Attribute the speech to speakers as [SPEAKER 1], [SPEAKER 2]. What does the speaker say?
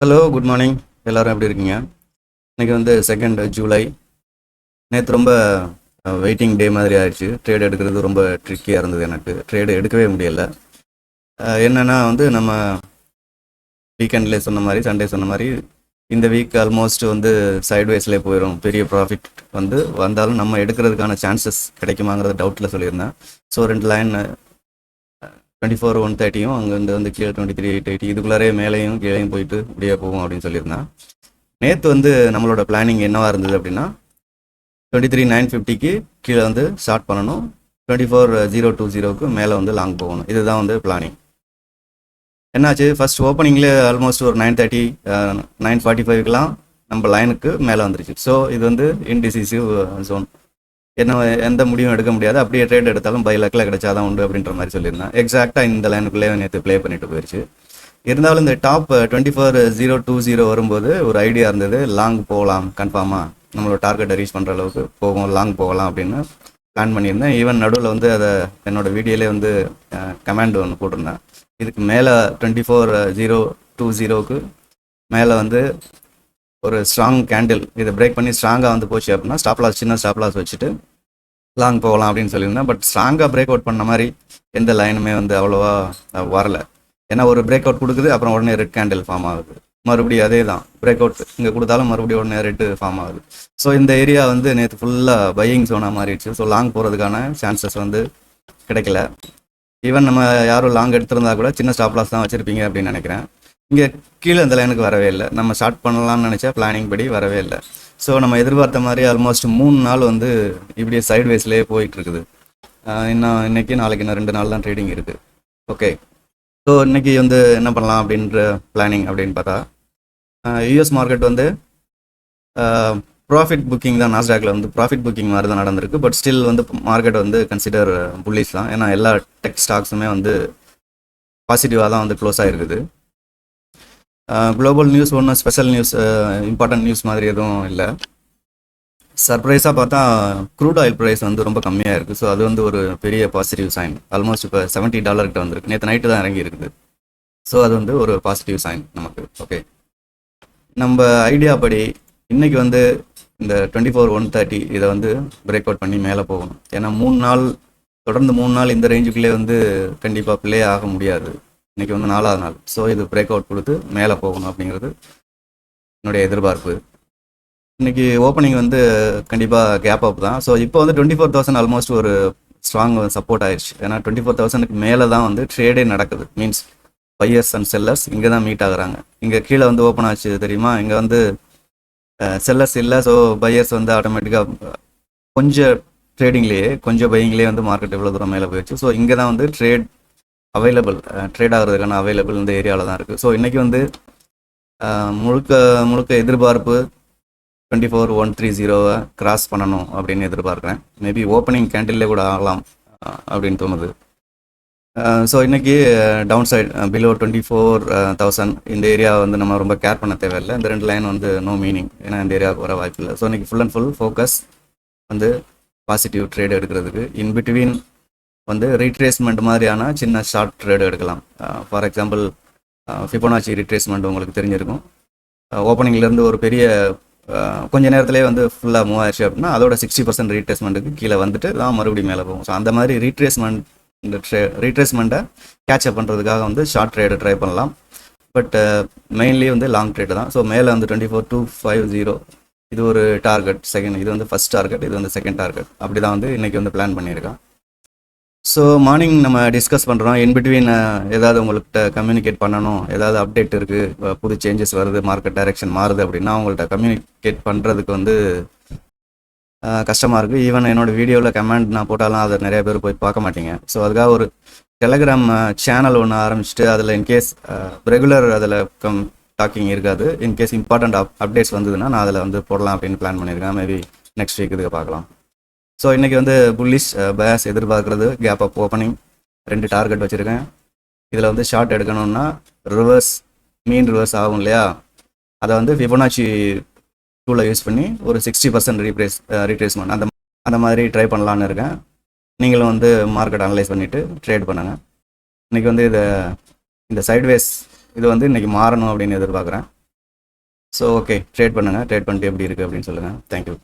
[SPEAKER 1] Hello, good morning. எல்லாரும் எப்படி இருக்கீங்க? இன்னைக்கு வந்து 2 ஜூலை. நேற்று ரொம்ப வெயிட்டிங் டே மாதிரி ஆயிடுச்சு. ட்ரேட் எடுக்கிறது ரொம்ப ட்ரிக்கியாக இருந்தது. எனக்கு ட்ரேடு எடுக்கவே முடியல. என்னன்னா வந்து நம்ம வீக்கெண்ட்லேயே சொன்ன மாதிரி, சண்டே சொன்ன மாதிரி, இந்த வீக் ஆல்மோஸ்ட் வந்து சைட்வேஸ்லேயே போயிடும். பெரிய ப்ராஃபிட் வந்து வந்தாலும் நம்ம எடுக்கிறதுக்கான சான்சஸ் கிடைக்குமாங்கிறத டவுட்டில் சொல்லியிருந்தேன். ஸோ 2 லைன் 24,130யும் அங்கேருந்து வந்து கீழே 23,880 இதுக்குள்ளாரே மேலேயும் கீழேயும் போயிட்டு இப்படியே போகும் அப்படின்னு சொல்லியிருந்தேன். நேற்று வந்து நம்மளோட பிளானிங் என்னவா இருந்தது அப்படின்னா 23,950க்கு கீழே வந்து ஸ்டார்ட் பண்ணணும், 24,020க்கு மேலே வந்து லாங் போகணும். இதுதான் வந்து பிளானிங். என்னாச்சு, ஃபர்ஸ்ட் ஓப்பனிங்லேயே ஆல்மோஸ்ட் ஒரு 930 945க்கெலாம் நம்ம லைனுக்கு மேலே வந்துருச்சு. ஸோ இது வந்து இன்டிசிசிவ் ஜோன். என்ன எந்த முடிவும் எடுக்க முடியாது. அப்படியே ட்ரேட் எடுத்தாலும் பை லக்கில் கிடைச்சாதான் உண்டு அப்படின்ற மாதிரி சொல்லியிருந்தேன். எக்ஸாக்டாக இந்த லைனுக்குள்ளே நேற்று ப்ளே பண்ணிட்டு போயிடுச்சு. இருந்தாலும் இந்த டாப் 24,020 வரும்போது ஒரு ஐடியா இருந்தது, லாங் போகலாம் கன்ஃபார்மாக, நம்மளோட டார்கெட்டை ரீச் பண்ணுற அளவுக்கு போகும், லாங் போகலாம் அப்படின்னு பிளான் பண்ணியிருந்தேன். ஈவன் நடுவில் வந்து அதை என்னோடய வீடியோலே வந்து கமெண்ட் ஒன்று போட்டிருந்தேன். இதுக்கு மேலே 24,020க்கு மேலே வந்து ஒரு ஸ்ட்ராங் கேண்டில் இதை பிரேக் பண்ணி ஸ்ட்ராங்காக வந்து போச்சு அப்படின்னா சின்ன ஸ்டாப் லாஸ் வச்சுட்டு லாங் போகலாம் அப்படின்னு சொல்லியிருந்தேன். பட் ஸ்ட்ராங்காக பிரேக் அவுட் பண்ண மாதிரி எந்த லைனுமே வந்து அவ்வளோவா வரல. ஏன்னா ஒரு பிரேக் அவுட் கொடுக்குது, அப்புறம் உடனே ரெட் கேண்டில் ஃபார்ம் ஆகுது. மறுபடியும் அதே தான், பிரேக் அவுட் இங்கே கொடுத்தாலும் மறுபடியும் உடனே ரெட்டு ஃபார்ம் ஆகுது. ஸோ இந்த ஏரியா வந்து நேற்று ஃபுல்லாக பையிங் ஜோனாக மாறிடுச்சு. ஸோ லாங் போகிறதுக்கான சான்சஸ் வந்து கிடைக்கல. ஈவன் நம்ம யாரும் லாங் எடுத்திருந்தா கூட சின்ன ஸ்டாப் லாஸ் தான் வச்சுருப்பீங்க அப்படின்னு நினைக்கிறேன். இங்கே கீழே இந்த லைனுக்கு வரவே இல்லை. நம்ம ஸ்டார்ட் பண்ணலாம்னு நினச்சா பிளானிங் படி வரவே இல்லை. ஸோ நம்ம எதிர்பார்த்த மாதிரி ஆல்மோஸ்ட் 3 நாள் வந்து இப்படியே சைட்வேஸ்லேயே போயிட்டு இருக்குது. இன்னைக்கு நாளைக்கு இன்னும் 2 நாள் தான் ட்ரேடிங் இருக்குது. ஓகே, ஸோ இன்றைக்கி வந்து என்ன பண்ணலாம் அப்படின்ற பிளானிங் அப்படின்னு பார்த்தா, யூஎஸ் மார்க்கெட் வந்து ப்ராஃபிட் புக்கிங் தான். நாஸ்டாக்ல வந்து ப்ராஃபிட் புக்கிங் மாதிரி தான் நடந்திருக்கு. பட் ஸ்டில் வந்து மார்க்கெட் வந்து கன்சிடர் புல்லிஷ் தான். ஏன்னா எல்லா டெக் ஸ்டாக்ஸுமே வந்து பாசிட்டிவாக தான் வந்து க்ளோஸ் ஆகிருக்குது. குளோபல் நியூஸ் ஒன்றும் ஸ்பெஷல் நியூஸ், இம்பார்ட்டன்ட் நியூஸ் மாதிரி எதுவும் இல்லை. சர்ப்ரைஸாக பார்த்தா க்ரூட் ஆயில் ப்ரைஸ் வந்து ரொம்ப கம்மியாக இருக்குது. ஸோ அது வந்து ஒரு பெரிய பாசிட்டிவ் சைன். ஆல்மோஸ்ட் இப்போ $70 கிட்ட வந்திருக்கு. நேற்று நைட்டு தான் இறங்கி இருக்குது. ஸோ அது வந்து ஒரு பாசிட்டிவ் சைன் நமக்கு. ஓகே, நம்ம ஐடியா படி இன்றைக்கி வந்து இந்த 24,130 இதை வந்து பிரேக் அவுட் பண்ணி மேலே போகணும். ஏன்னா தொடர்ந்து 3 நாள் இந்த ரேஞ்சுக்குள்ளே வந்து கண்டிப்பாக ப்ளே ஆக முடியாது. இன்றைக்கி வந்து 4ஆவது நாள். ஸோ இது பிரேக் அவுட் கொடுத்து மேலே போகணும் அப்படிங்கிறது என்னுடைய எதிர்பார்ப்பு. இன்றைக்கி ஓப்பனிங் வந்து கண்டிப்பாக கேப் அப் தான். ஸோ இப்போ வந்து 24,000 ஆல்மோஸ்ட் ஒரு ஸ்ட்ராங் சப்போர்ட் ஆயிடுச்சு. ஏன்னா 24,000க்கு மேலே தான் வந்து ட்ரேடே நடக்குது. மீன்ஸ் பையர்ஸ் அண்ட் செல்லர்ஸ் இங்கே தான் மீட் ஆகுறாங்க. இங்கே கீழே வந்து ஓப்பன் ஆச்சு தெரியுமா, இங்கே வந்து செல்லர்ஸ் இல்லை. ஸோ பையர்ஸ் வந்து ஆட்டோமேட்டிக்காக கொஞ்சம் ட்ரேடிங்லேயே கொஞ்சம் பையிங்லேயே வந்து மார்க்கெட் எவ்வளோ தூரம் மேலே போயிடுச்சு. ஸோ இங்கே தான் வந்து ட்ரேட் ஆகிறதுக்கான அவைலபிள் இந்த ஏரியாவில் தான் இருக்குது. ஸோ இன்றைக்கி வந்து முழுக்க எதிர்பார்ப்பு 24,130 கிராஸ் பண்ணணும் அப்படின்னு எதிர்பார்க்குறேன். மேபி ஓப்பனிங் கேண்டில்லே கூட ஆகலாம் அப்படின்னு தோணுது. ஸோ இன்றைக்கி டவுன் சைட் பிலோ 24,000 இந்த ஏரியா வந்து நம்ம ரொம்ப கேர் பண்ண தேவையில்லை. இந்த 2 லைன் வந்து நோ மீனிங், ஏன்னா இந்த ஏரியாவுக்கு வர வாய்ப்பு இல்லை. ஸோ இன்றைக்கி ஃபுல் அண்ட் ஃபுல் ஃபோக்கஸ் வந்து பாசிட்டிவ் ட்ரேட் எடுக்கிறதுக்கு. இன் பிட்வீன் வந்து ரீட்ரேஸ்மெண்ட் மாதிரியான சின்ன ஷார்ட் ட்ரேடு எடுக்கலாம். ஃபார் எக்ஸாம்பிள் ஃபிபோனாச்சி ரீட்ரேஸ்மெண்ட் உங்களுக்கு தெரிஞ்சிருக்கும். ஓப்பனிங்லேருந்து ஒரு பெரிய கொஞ்ச நேரத்திலே வந்து ஃபுல்லாக மூவ் ஆயிடுச்சு அப்படின்னா அதோட 60% ரீட்ரேஸ்மெண்ட்டுக்கு கீழே வந்துட்டு தான் மறுபடியும் மேலே போகும். ஸோ அந்த மாதிரி ரீட்ரேஸ்மெண்ட்டை கேட்சப் பண்ணுறதுக்காக வந்து ஷார்ட் ட்ரேடு ட்ரை பண்ணலாம். பட் மெயின்லி வந்து லாங் ட்ரேடு தான். ஸோ மேலே வந்து 24,250 இது ஒரு டார்கெட். இது வந்து ஃபஸ்ட் டார்கெட், இது வந்து செகண்ட் டார்கெட். அப்படி தான் வந்து இன்றைக்கி வந்து பிளான் பண்ணியிருக்கேன். ஸோ மார்னிங் நம்ம டிஸ்கஸ் பண்ணுறோம். இன்பிட்வீன் ஏதாவது உங்கள்கிட்ட கம்யூனிகேட் பண்ணணும், ஏதாவது அப்டேட் இருக்குது, புது சேஞ்சஸ் வருது, மார்க்கெட் டைரெக்ஷன் மாறுது அப்படின்னா உங்கள்கிட்ட கம்யூனிகேட் பண்ணுறதுக்கு வந்து கஷ்டமாக இருக்குது. ஈவன் என்னோடய வீடியோவில் கமெண்ட் நான் போட்டாலும் அதை நிறைய பேர் போய் பார்க்க மாட்டீங்க. ஸோ அதுக்காக ஒரு டெலகிராம் சேனல் ஒன்று ஆரம்பிச்சுட்டு அதில் இன்கேஸ் ரெகுலர் அதில் டாக்கிங் இருக்காது. இன்கேஸ் இம்பார்ட்டண்ட் அப்டேட்ஸ் வந்ததுன்னா நான் அதில் வந்து போடலாம் அப்படின்னு பிளான் பண்ணியிருக்கேன். மேபி நெக்ஸ்ட் வீக் இதுக்கு பார்க்கலாம். ஸோ இன்றைக்கி வந்து புல்லிஷ் பயாஸ் எதிர்பார்க்குறது, கேப் அப் ஓப்பனிங், 2 டார்கெட் வச்சுருக்கேன். இதில் வந்து ஷார்ட் எடுக்கணும்னா மீன் ரிவர்ஸ் ஆகும் இல்லையா, அதை வந்து ஃபிபோனாச்சி டூலை யூஸ் பண்ணி ஒரு 60% ரீட்ரேஸ்மெண்ட் அந்த மாதிரி ட்ரை பண்ணலான்னு இருக்கேன். நீங்களும் வந்து மார்க்கெட் அனலைஸ் பண்ணிவிட்டு ட்ரேட் பண்ணுங்கள். இன்றைக்கி வந்து இந்த சைட்வேஸ் இது வந்து இன்றைக்கி மாறணும் அப்படின்னு எதிர்பார்க்குறேன். ஸோ ஓகே, ட்ரேட் பண்ணுங்கள். ட்ரேட் பண்ணிட்டு எப்படி இருக்குது அப்படின்னு சொல்லுங்கள். தேங்க்யூ.